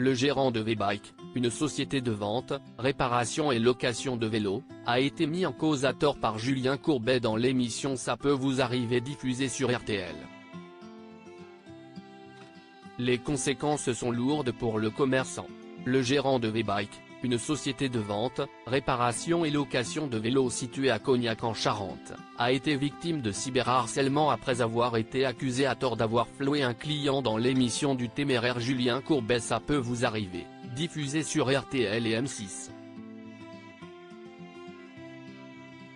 Le gérant de V-Bike, une société de vente, réparation et location de vélos, a été mis en cause à tort par Julien Courbet dans l'émission Ça peut vous arriver diffusée sur RTL. Les conséquences sont lourdes pour le commerçant. Le gérant de V-Bike, une société de vente, réparation et location de vélos située à Cognac en Charente, a été victime de cyberharcèlement après avoir été accusé à tort d'avoir floué un client dans l'émission du téméraire Julien Courbet Ça peut vous arriver, diffusée sur RTL et M6.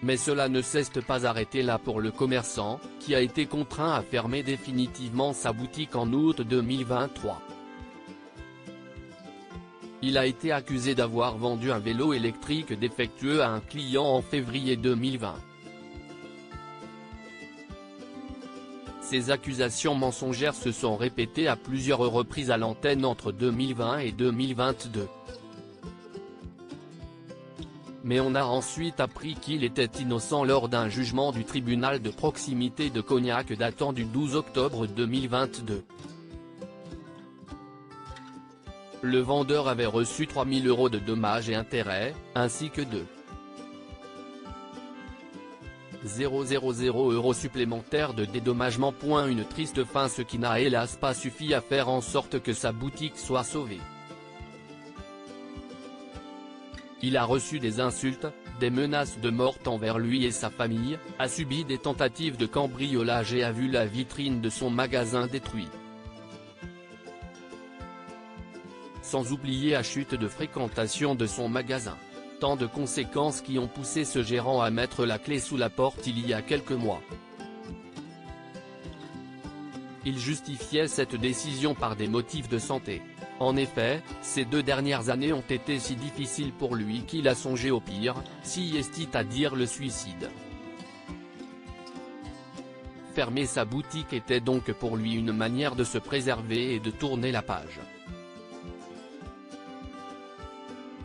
Mais cela ne s'est pas arrêté là pour le commerçant, qui a été contraint à fermer définitivement sa boutique en août 2023. Il a été accusé d'avoir vendu un vélo électrique défectueux à un client en février 2020. Ces accusations mensongères se sont répétées à plusieurs reprises à l'antenne entre 2020 et 2022. Mais on a ensuite appris qu'il était innocent lors d'un jugement du tribunal de proximité de Cognac datant du 12 octobre 2022. Le vendeur avait reçu 3 000 € de dommages et intérêts, ainsi que de 000 € supplémentaires de dédommagement. Une triste fin, ce qui n'a hélas pas suffi à faire en sorte que sa boutique soit sauvée. Il a reçu des insultes, des menaces de mort envers lui et sa famille, a subi des tentatives de cambriolage et a vu la vitrine de son magasin détruite. Sans oublier la chute de fréquentation de son magasin. Tant de conséquences qui ont poussé ce gérant à mettre la clé sous la porte il y a quelques mois. Il justifiait cette décision par des motifs de santé. En effet, ces 2 dernières années ont été si difficiles pour lui qu'il a songé au pire, si est à dire le suicide. Fermer sa boutique était donc pour lui une manière de se préserver et de tourner la page.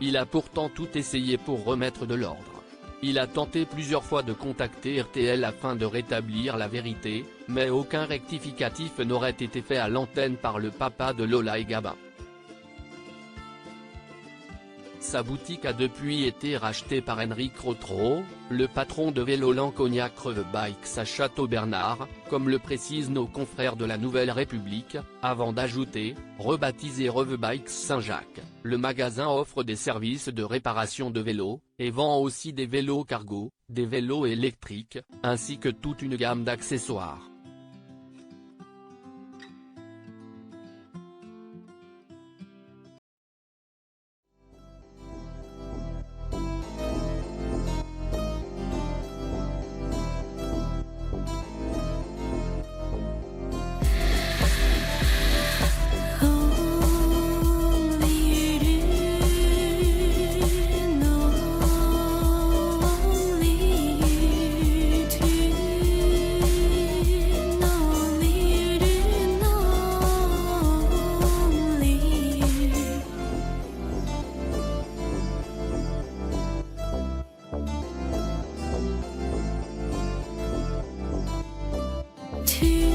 Il a pourtant tout essayé pour remettre de l'ordre. Il a tenté plusieurs fois de contacter RTL afin de rétablir la vérité, mais aucun rectificatif n'aurait été fait à l'antenne par le papa de Lola et Gabin. Sa boutique a depuis été rachetée par Henrik Rotro, le patron de Véloland Cognac V-Bikes à Château-Bernard, comme le précisent nos confrères de la Nouvelle République, avant d'ajouter, rebaptisé V-Bikes Saint-Jacques, le magasin offre des services de réparation de vélos, et vend aussi des vélos cargo, des vélos électriques, ainsi que toute une gamme d'accessoires. To